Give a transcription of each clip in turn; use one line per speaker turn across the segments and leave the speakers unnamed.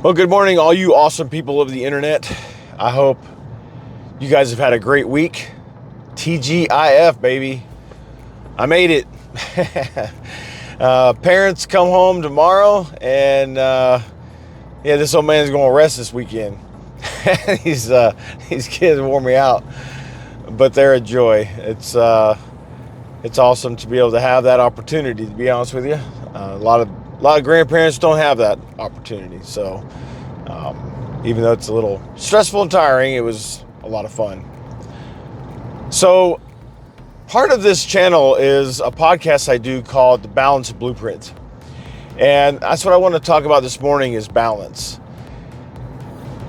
Well, good morning, all you awesome people of the internet. I hope you guys have had a great week. TGIF, baby. I made it. Parents come home tomorrow, and this old man's going to rest this weekend. These kids wore me out, but they're a joy. It's awesome to be able to have that opportunity. To be honest with you, a lot of grandparents don't have that opportunity. So even though it's a little stressful and tiring, it was a lot of fun. So part of this channel is a podcast I do called The Balance Blueprint. And that's what I want to talk about this morning is balance.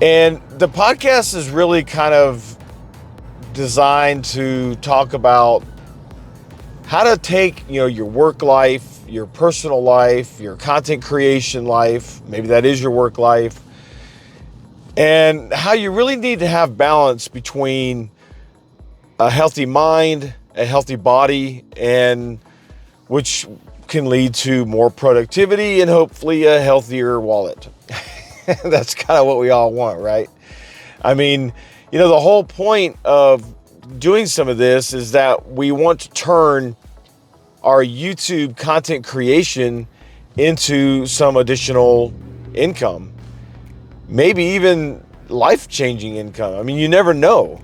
And the podcast is really kind of designed to talk about how to take, your work life, your personal life, your content creation life, maybe that is your work life, and how you really need to have balance between a healthy mind, a healthy body, and which can lead to more productivity and hopefully a healthier wallet. That's kind of what we all want, right? I mean, the whole point of doing some of this is that we want to turn our YouTube content creation into some additional income, maybe even life-changing income. I mean, you never know.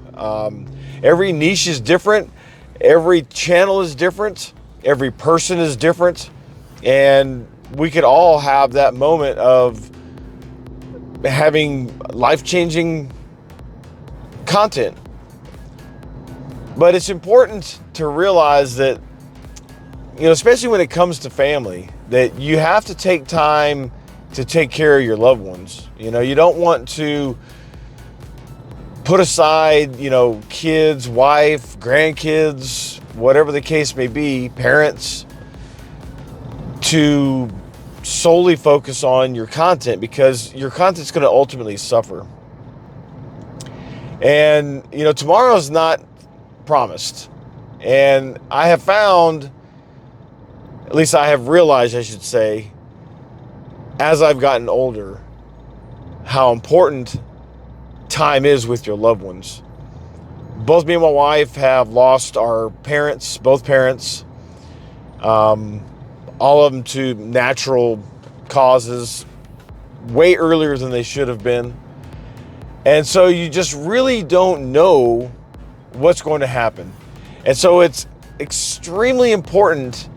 Every niche is different. Every channel is different. Every person is different. And we could all have that moment of having life-changing content. But it's important to realize that, especially when it comes to family, that you have to take time to take care of your loved ones. You don't want to put aside, kids, wife, grandkids, whatever the case may be, parents, to solely focus on your content, because your content's going to ultimately suffer. And, tomorrow's not promised. And I have found, at least I have realized, I should say, as I've gotten older, how important time is with your loved ones. Both me and my wife have lost our parents, both parents, all of them to natural causes, way earlier than they should have been. And so you just really don't know what's going to happen. And so it's extremely important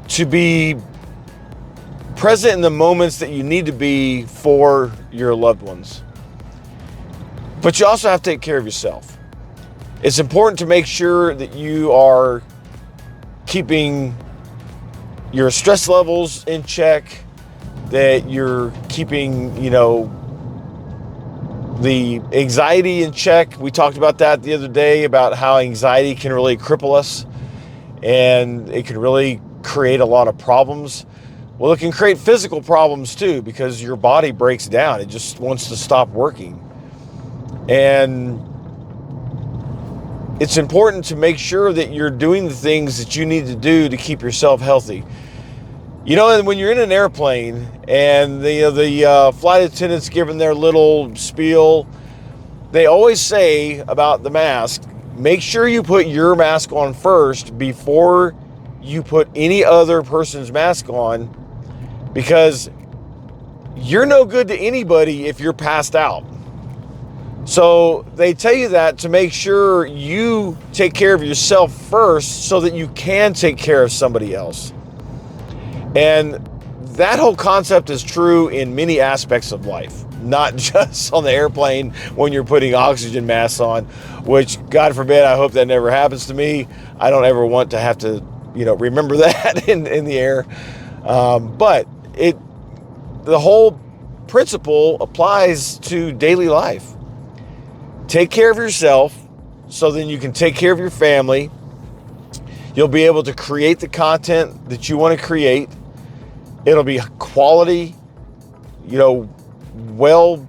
to be present in the moments that you need to be for your loved ones. But you also have to take care of yourself. It's important to make sure that you are keeping your stress levels in check, that you're keeping, the anxiety in check. We talked about that the other day, about how anxiety can really cripple us and it can really create a lot of problems. Well, it can create physical problems too, because your body breaks down. It just wants to stop working. And it's important to make sure that you're doing the things that you need to do to keep yourself healthy. And when you're in an airplane and the flight attendants giving their little spiel, they always say about the mask, make sure you put your mask on first before you put any other person's mask on, because you're no good to anybody if you're passed out. So they tell you that to make sure you take care of yourself first so that you can take care of somebody else. And that whole concept is true in many aspects of life, not just on the airplane when you're putting oxygen masks on, which, God forbid, I hope that never happens to me. I don't ever want to have to, remember that in the air. But the whole principle applies to daily life. Take care of yourself so then you can take care of your family. You'll be able to create the content that you want to create. It'll be quality, well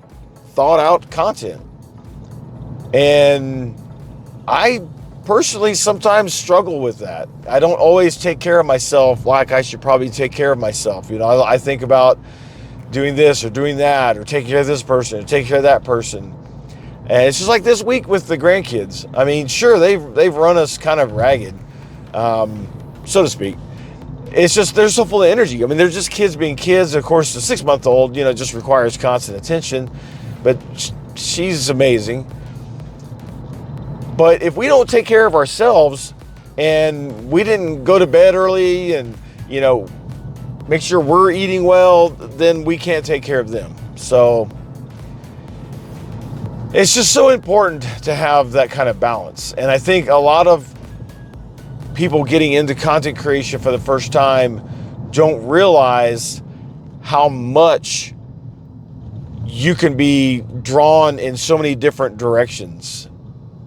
thought out content. And I personally sometimes struggle with that. I don't always take care of myself like I should probably take care of myself. I think about doing this or doing that, or taking care of this person or taking care of that person. And it's just like this week with the grandkids. I mean, sure, they've run us kind of ragged, so to speak. It's just they're so full of energy. I mean, they're just kids being kids. Of course, the 6-month-old, just requires constant attention, but she's amazing. But if we don't take care of ourselves, and we didn't go to bed early, and make sure we're eating well, then we can't take care of them. So it's just so important to have that kind of balance. And I think a lot of people getting into content creation for the first time don't realize how much you can be drawn in so many different directions.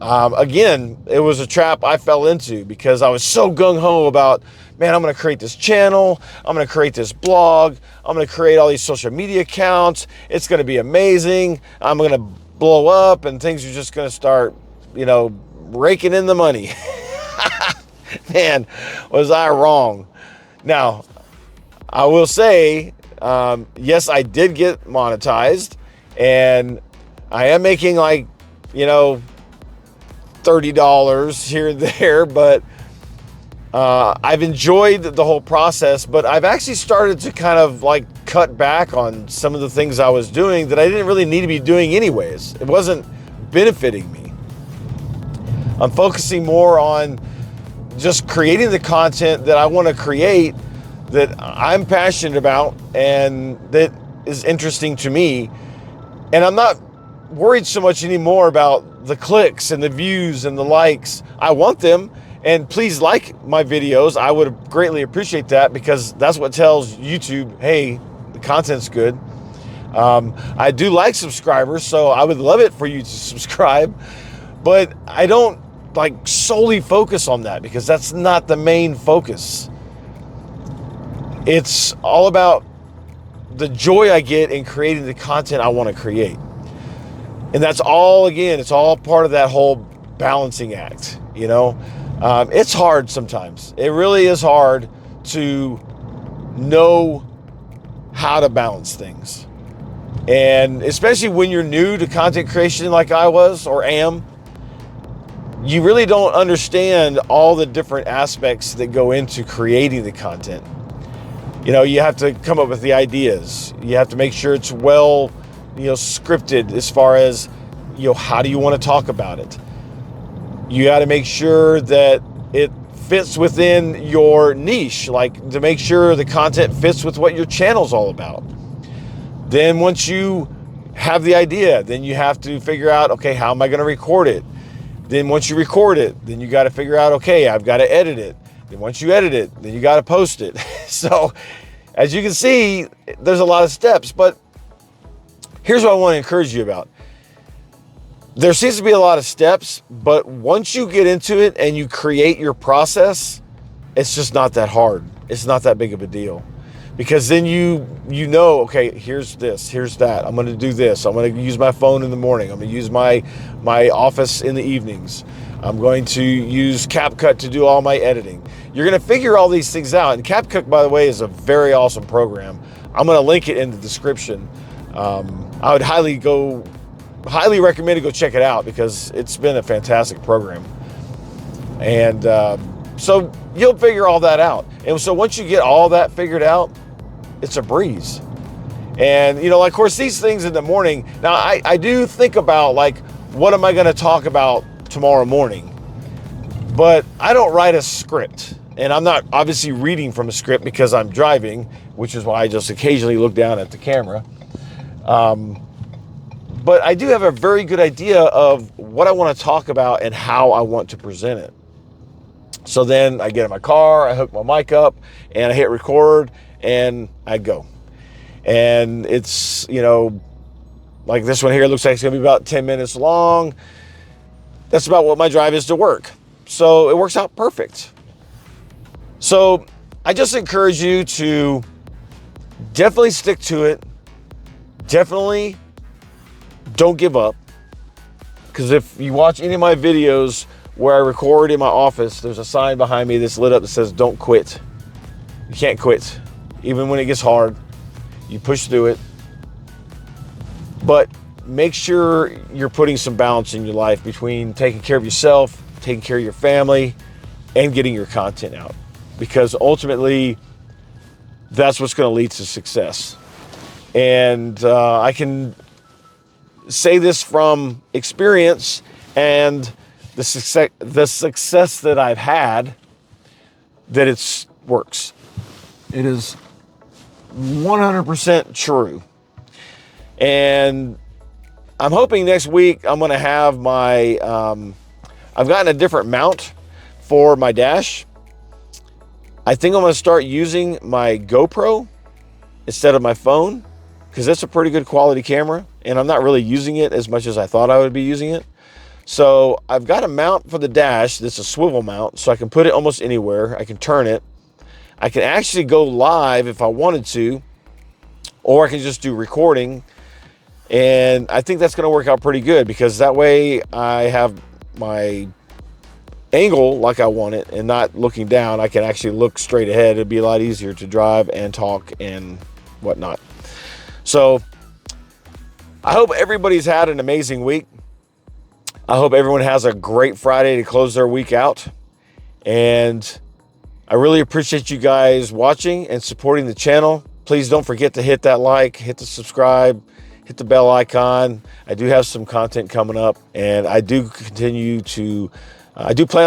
Again, it was a trap I fell into because I was so gung-ho about, man, I'm going to create this channel. I'm going to create this blog. I'm going to create all these social media accounts. It's going to be amazing. I'm going to blow up and things are just going to start, raking in the money. Man, was I wrong. Now, I will say, yes, I did get monetized, and I am making $30 here and there, but I've enjoyed the whole process, but I've actually started to kind of cut back on some of the things I was doing that I didn't really need to be doing anyways. It wasn't benefiting me. I'm focusing more on just creating the content that I want to create, that I'm passionate about and that is interesting to me. And I'm not worried so much anymore about the clicks and the views and the likes. I want them, and please like my videos. I would greatly appreciate that, because that's what tells YouTube, hey, the content's good. I do like subscribers, so I would love it for you to subscribe, but I don't solely focus on that, because that's not the main focus. It's all about the joy I get in creating the content I want to create. And that's all, again, it's all part of that whole balancing act, It's hard sometimes. It really is hard to know how to balance things. And especially when you're new to content creation like I was or am, you really don't understand all the different aspects that go into creating the content. You have to come up with the ideas. You have to make sure it's well, scripted as far as, how do you want to talk about it? You got to make sure that it fits within your niche, to make sure the content fits with what your channel's all about. Then once you have the idea, then you have to figure out, okay, how am I going to record it? Then once you record it, then you got to figure out, okay, I've got to edit it. Then once you edit it, then you got to post it. So as you can see, there's a lot of steps, but here's what I want to encourage you about. There seems to be a lot of steps, but once you get into it and you create your process, it's just not that hard. It's not that big of a deal, because then you know, okay, here's this, here's that. I'm going to do this. I'm going to use my phone in the morning. I'm going to use my office in the evenings. I'm going to use CapCut to do all my editing. You're going to figure all these things out. And CapCut, by the way, is a very awesome program. I'm going to link it in the description. I would highly recommend to go check it out, because it's been a fantastic program. And so you'll figure all that out. And so once you get all that figured out, it's a breeze. And, of course, these things in the morning, now I do think about, what am I going to talk about tomorrow morning? But I don't write a script. And I'm not obviously reading from a script because I'm driving, which is why I just occasionally look down at the camera. But I do have a very good idea of what I want to talk about and how I want to present it. So then I get in my car, I hook my mic up, and I hit record, and I go. And it's, like this one here looks like it's going to be about 10 minutes long. That's about what my drive is to work. So it works out perfect. So I just encourage you to definitely stick to it. Definitely don't give up. Because if you watch any of my videos where I record in my office, there's a sign behind me that's lit up that says, don't quit. You can't quit. Even when it gets hard, you push through it. but make sure you're putting some balance in your life between taking care of yourself, taking care of your family, and getting your content out, because ultimately that's what's going to lead to success. And I can say this from experience and the success that I've had, that it works. It is 100% true. And I'm hoping next week I'm going to have my, I've gotten a different mount for my dash. I think I'm going to start using my GoPro instead of my phone, because that's a pretty good quality camera, and I'm not really using it as much as I thought I would be using it. So I've got a mount for the dash that's a swivel mount, so I can put it almost anywhere. I can turn it. I can actually go live if I wanted to, or I can just do recording. And I think that's going to work out pretty good, because that way I have my angle like I want it and not looking down. I can actually look straight ahead. It'd be a lot easier to drive and talk and whatnot. So I hope everybody's had an amazing week. I hope everyone has a great Friday to close their week out. And I really appreciate you guys watching and supporting the channel. Please don't forget to hit that like, hit the subscribe, hit the bell icon. I do have some content coming up, and I do plan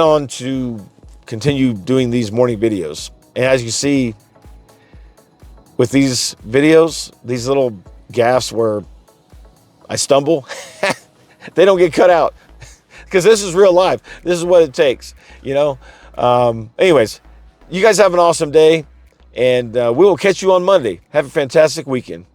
on to continue doing these morning videos. And as you see with these videos, these little gaffes where I stumble, they don't get cut out, because this is real life. This is what it takes, you know? Anyways, you guys have an awesome day, and we will catch you on Monday. Have a fantastic weekend.